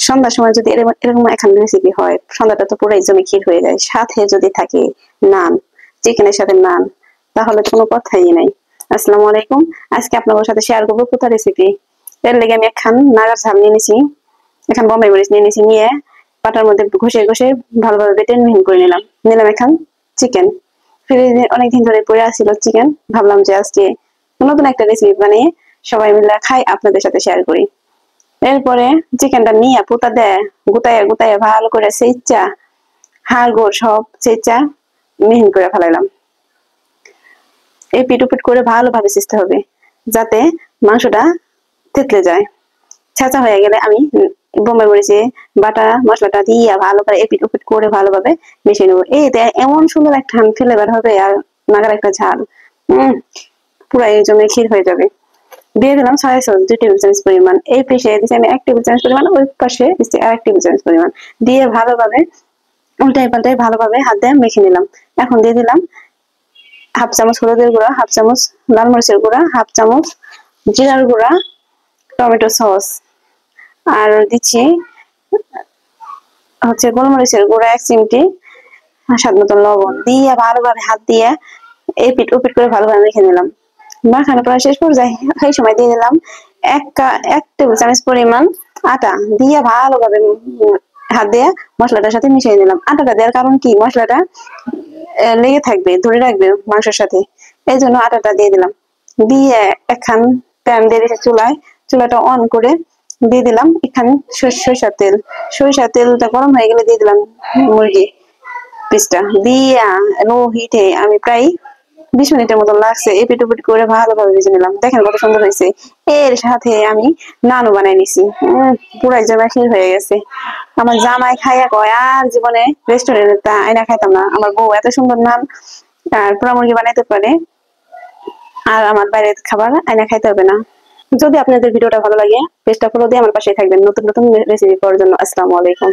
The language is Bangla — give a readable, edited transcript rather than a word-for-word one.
সন্ধ্যার সময় যদি এরকম এখন রেসিপি হয়, সন্ধ্যাটা তো পুরাই জমে ক্ষীর হয়ে যায়। সাথে যদি থাকে নান, চিকেনের সাথে নান, তাহলে তো কোনো কথাই নাই। আসসালামু আলাইকুম। আজকে আপনাদের সাথে শেয়ার করবো কোথা রেসিপি। এর লেগে আমি একখান নাগার ঝাল নিয়ে নিছি, এখান বোম্বাই মরিচ নিয়ে নিছি, নিয়ে পাটার মধ্যে ঘষে ঘষে ভালোভাবে বেটে মিহি করে নিলাম। এখান চিকেন, ফ্রিজে অনেকদিন ধরে পড়ে আসছিল চিকেন, ভাবলাম যে আজকে নতুন একটা রেসিপি বানিয়ে সবাই মিলে খাই, আপনাদের সাথে শেয়ার করি। এরপরে চিকেনটা নিয়ে পুতা দেয় গুতাইয়া গুতাইয়া ভালো করে সেচা হাড় গোড় সব সেচা মিহিন করে ফেলাইলাম। এই পিট উপিট করে ভালোভাবে সিজতে হবে, যাতে মাংসটা থেতলে যায়। ছেঁচা হয়ে গেলে আমি বোম্বাই মরিচে বাটা মশলাটা দিয়ে ভালো করে এপিট উপিট করে ভালোভাবে মিশিয়ে নেবো। এতে এমন সুন্দর একটা ফ্লেভার হবে আর নাগার একটা ঝাল, পুরাই জমে ক্ষীর হয়ে যাবে। দিয়ে দিলাম সয়া সস 2 টেবিল চামচ পরিমাণ। এই পিসে দিচ্ছি আমি 1 টেবিল চামচ পরিমাণ, ওই পাশে দিচ্ছি 1 টেবিল চামচ পরিমাণ। দিয়ে ভালোভাবে উল্টাই পাল্টাই ভালোভাবে হাত দিয়ে মেখে নিলাম। এখন দিয়ে দিলাম হাফ চামচ হলুদের গুঁড়া, হাফ চামচ লাল মরিচের গুঁড়া, হাফ চামচ জিরার গুঁড়া, টমেটো সস, আর দিচ্ছি হচ্ছে গোলমরিচের গুঁড়া 1 চিমটি, স্বাদ মতন লবণ। দিয়ে ভালোভাবে হাত দিয়ে এপিট ওপিট করে ভালোভাবে মেখে নিলাম। মাখানো প্রায় শেষ পর্যায়ে সেই সময় দিয়ে দিলাম 1 টেবিল চামচ পরিমাণ আটা, দিয়ে ভালোভাবে হাত দিয়ে মশলাটার সাথে মিশিয়ে নিলাম। আটাটা দেওয়ার কারণ কি, মশলাটা লেগে থাকবে, ধরে রাখবে মাংসের সাথে, এই জন্য আটাটা দিয়ে দিলাম। দিয়ে একখান প্যান দিয়ে দিয়েছে চুলায়, চুলাটা অন করে দিয়ে দিলাম এখানে সরিষার তেল। সরিষার তেলটা গরম হয়ে গেলে দিয়ে দিলাম মুরগি পিসটা, দিয়ে লো হিটে আমি প্রায় 20 মিনিটের মতো লাগছে এপিট ওপিট করে ভালোভাবে ভেজে নিলাম। দেখেন কত সুন্দর হয়েছে। এর সাথে আমি নানও বানাই নিছি, পুরাই জমা ক্ষীর হয়ে গেছে। আমার জামাই খাইয়া কয় আর জীবনে রেস্টুরেন্টে আইনা খাইতাম না, আমার বউ এত সুন্দর নান আর পোড়া মুরগি বানাইতে পারে, আর আমার বাইরের খাবার আইনা খাইতে হবে না। যদি আপনাদের ভিডিওটা ভালো লাগে, পেজটা ফলো দিয়ে আমার পাশে থাকবেন নতুন নতুন রেসিপি পাওয়ার জন্য। আসসালামু আলাইকুম।